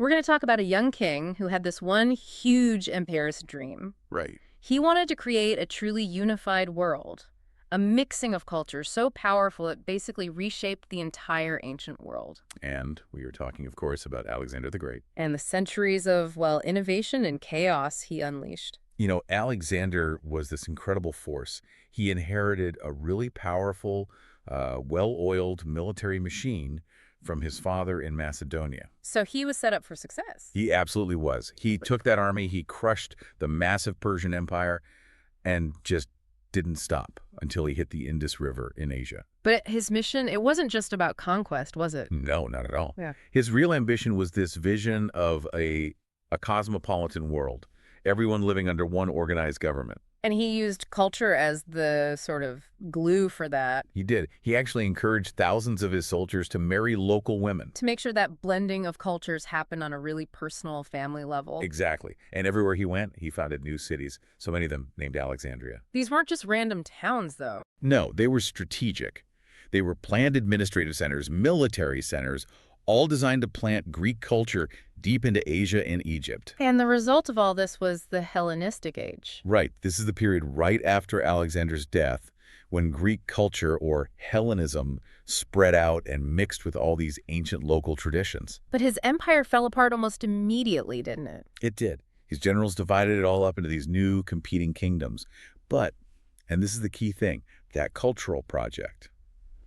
We're going to talk about a young king who had this one huge empire's dream. Right. He wanted to create a truly unified world, a mixing of cultures so powerful it basically reshaped the entire ancient world. And we are talking, of course, about Alexander the Great. And the centuries of, well, innovation and chaos he unleashed. You know, Alexander was this incredible force. He inherited a really powerful, well-oiled military machine from his father in Macedonia. So he was set up for success. He absolutely was. He took that army, he crushed the massive Persian Empire, and just didn't stop until he hit the Indus River in Asia. But his mission, it wasn't just about conquest, was it? No, not at all. Yeah. His real ambition was this vision of a cosmopolitan world, everyone living under one organized government. And he used culture as the sort of glue for that. He did. He actually encouraged thousands of his soldiers to marry local women. To make sure that blending of cultures happened on a really personal family level. Exactly. And everywhere he went, he founded new cities, so many of them named Alexandria. These weren't just random towns, though. No, they were strategic. They were planned administrative centers, military centers, all designed to plant Greek culture deep into Asia and Egypt. And the result of all this was the Hellenistic age. Right. This is the period right after Alexander's death when Greek culture, or Hellenism, spread out and mixed with all these ancient local traditions. But his empire fell apart almost immediately, didn't it? It did. His generals divided it all up into these new competing kingdoms. But, and this is the key thing, that cultural project,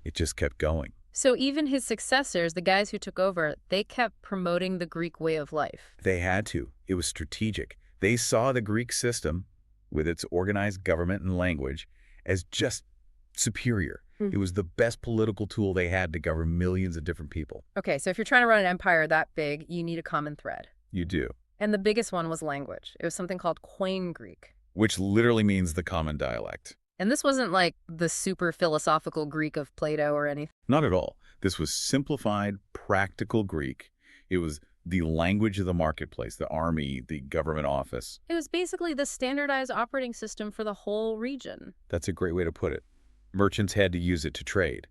it just kept going. So even his successors, the guys who took over, they kept promoting the Greek way of life. They had to. It was strategic. They saw the Greek system, with its organized government and language, as just superior. It was the best political tool they had to govern millions of different people. Okay, so if you're trying to run an empire that big, you need a common thread. You do. And the biggest one was language. It was something called Koine Greek. Which literally means the common dialect. And this wasn't like the super philosophical Greek of Plato or anything. Not at all. This was simplified, practical Greek. It was the language of the marketplace, the army, the government office. It was basically the standardized operating system for the whole region. That's a great way to put it. Merchants had to use it to trade.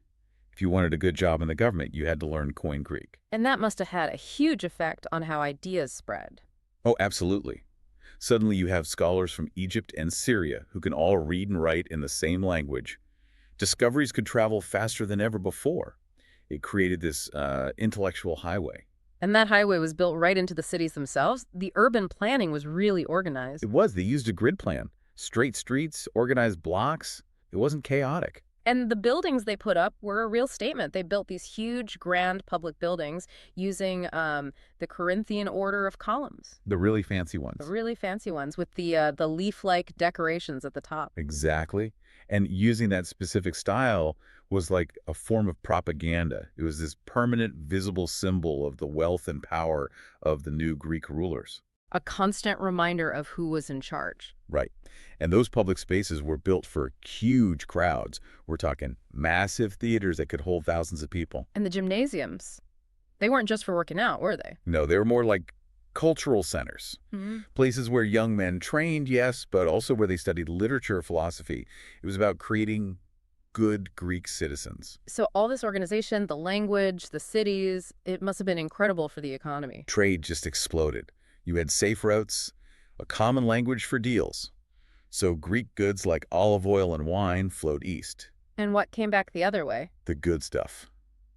If you wanted a good job in the government, you had to learn Koine Greek. And that must have had a huge effect on how ideas spread. Oh, absolutely. Suddenly you have scholars from Egypt and Syria who can all read and write in the same language. Discoveries could travel faster than ever before. It created this intellectual highway. And that highway was built right into the cities themselves. The urban planning was really organized. It was. They used a grid plan. Straight streets, organized blocks. It wasn't chaotic. And the buildings they put up were a real statement. They built these huge, grand public buildings using the Corinthian order of columns. The really fancy ones. The really fancy ones with the leaf-like decorations at the top. Exactly. And using that specific style was like a form of propaganda. It was this permanent, visible symbol of the wealth and power of the new Greek rulers. A constant reminder of who was in charge. Right. And those public spaces were built for huge crowds. We're talking massive theaters that could hold thousands of people. And the gymnasiums, they weren't just for working out, were they? No, they were more like cultural centers. Places where young men trained, yes, but also where they studied literature, philosophy. It was about creating good Greek citizens. So all this organization, the language, the cities, it must have been incredible for the economy. Trade just exploded. You had safe routes, a common language for deals. So Greek goods like olive oil and wine flowed east. And what came back the other way? The good stuff.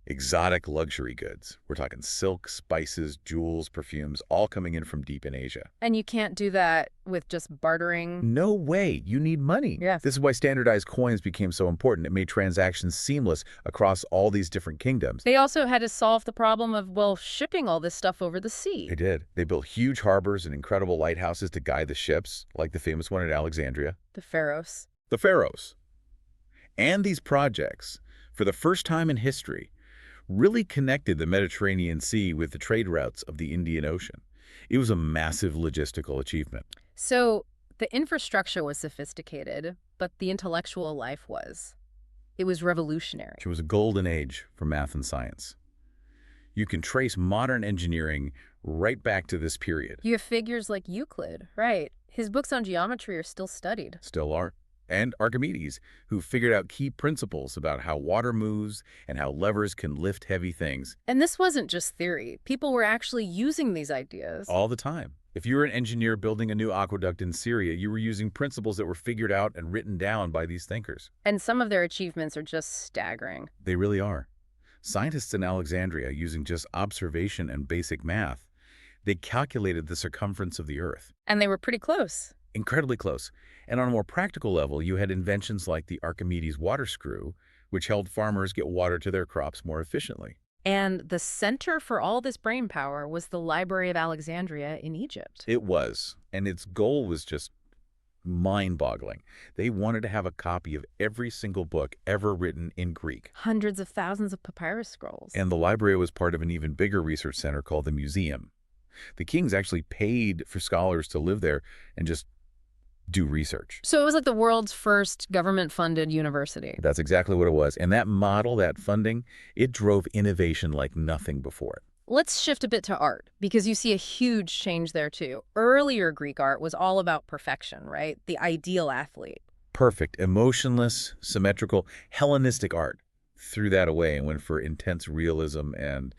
Exotic luxury goods. We're talking silk, spices, jewels, perfumes, all coming in from deep in Asia. And you can't do that with just bartering. No way. You need money. Yes. This is why standardized coins became so important. It made transactions seamless across all these different kingdoms. They also had to solve the problem of, well, shipping all this stuff over the sea. They did. They built huge harbors and incredible lighthouses to guide the ships, like the famous one at Alexandria. The pharaohs. The pharaohs. And these projects, for the first time in history, really connected the Mediterranean Sea with the trade routes of the Indian Ocean. It was a massive logistical achievement. So the infrastructure was sophisticated, but the intellectual life was. It was revolutionary. It was a golden age for math and science. You can trace modern engineering right back to this period. You have figures like Euclid, right? His books on geometry are still studied. Still are. and Archimedes, who figured out key principles about how water moves and how levers can lift heavy things And this wasn't just theory. People were actually using these ideas. all the time. If you were an engineer building a new aqueduct in Syria, you were using principles that were figured out and written down by these thinkers. And some of their achievements are just staggering. They really are. Scientists in Alexandria, using just observation and basic math, they calculated the circumference of the Earth. And they were pretty close. Incredibly close. And on a more practical level, you had inventions like the Archimedes water screw, which helped farmers get water to their crops more efficiently. And the center for all this brain power was the Library of Alexandria in Egypt. It was. And its goal was just mind-boggling. They wanted to have a copy of every single book ever written in Greek. Hundreds of thousands of papyrus scrolls. And the library was part of an even bigger research center called the museum. The kings actually paid for scholars to live there and just do research. So it was like the world's first government-funded university. That's exactly what it was. And that model, that funding, it drove innovation like nothing before it. Let's shift a bit to art, because you see a huge change there too. Earlier Greek art was all about perfection, right? The ideal athlete. Perfect, emotionless, symmetrical, Hellenistic art threw that away and went for intense realism and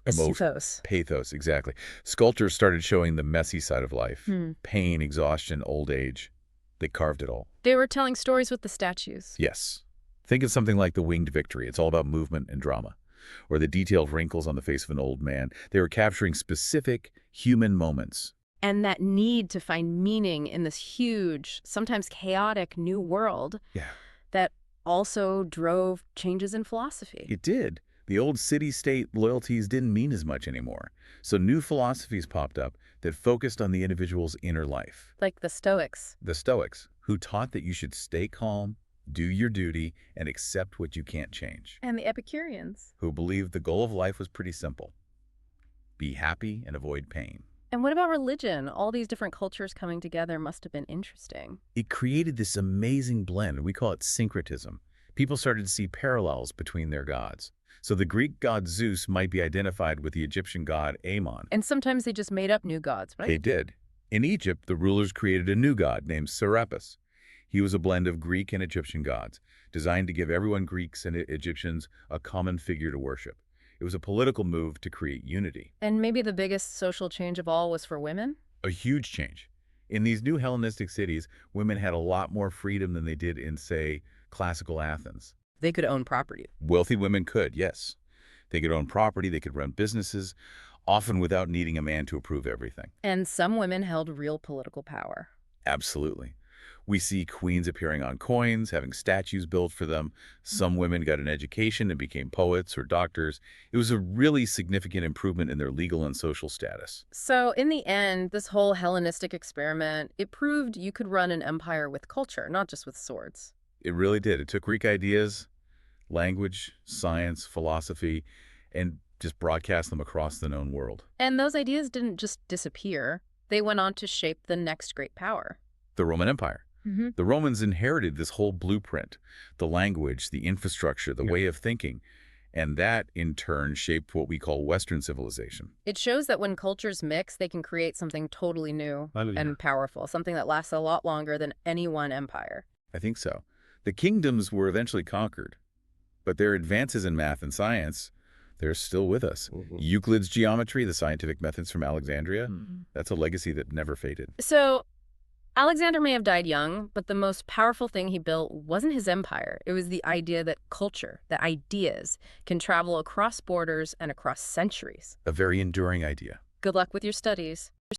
emotion. Pathos, exactly. Sculptors started showing the messy side of life. Pain, exhaustion, old age. They carved it all. They were telling stories with the statues. Yes. Think of something like the Winged Victory. It's all about movement and drama. Or the detailed wrinkles on the face of an old man. They were capturing specific human moments. And that need to find meaning in this huge, sometimes chaotic new world that also drove changes in philosophy. It did. The old city-state loyalties didn't mean as much anymore. So new philosophies popped up that focused on the individual's inner life. Like the Stoics. The Stoics, who taught that you should stay calm, do your duty, and accept what you can't change. And the Epicureans. Who believed the goal of life was pretty simple. Be happy and avoid pain. And what about religion? All these different cultures coming together must have been interesting. It created this amazing blend. We call it syncretism. People started to see parallels between their gods. So the Greek god Zeus might be identified with the Egyptian god Amon. And sometimes they just made up new gods, right? They did. In Egypt, the rulers created a new god named Serapis. He was a blend of Greek and Egyptian gods, designed to give everyone, Greeks and Egyptians, a common figure to worship. It was a political move to create unity. And maybe the biggest social change of all was for women? A huge change. In these new Hellenistic cities, women had a lot more freedom than they did in, say, classical Athens. They could own property. Wealthy women could, yes. They could own property, they could run businesses, often without needing a man to approve everything. And some women held real political power. Absolutely. We see queens appearing on coins, having statues built for them. Some women got an education and became poets or doctors. It was a really significant improvement in their legal and social status. So in the end, this whole Hellenistic experiment, it proved you could run an empire with culture, not just with swords. It really did. It took Greek ideas, language, science, philosophy, and just broadcast them across the known world. And those ideas didn't just disappear. They went on to shape the next great power. The Roman Empire. The Romans inherited this whole blueprint, the language, the infrastructure, the way of thinking, and that, in turn, shaped what we call Western civilization. It shows that when cultures mix, they can create something totally new and powerful, something that lasts a lot longer than any one empire. I think so. The kingdoms were eventually conquered, but their advances in math and science, they're still with us. Euclid's geometry, the scientific methods from Alexandria, that's a legacy that never faded. So Alexander may have died young, but the most powerful thing he built wasn't his empire. It was the idea that culture, that ideas, can travel across borders and across centuries. A very enduring idea. Good luck with your studies.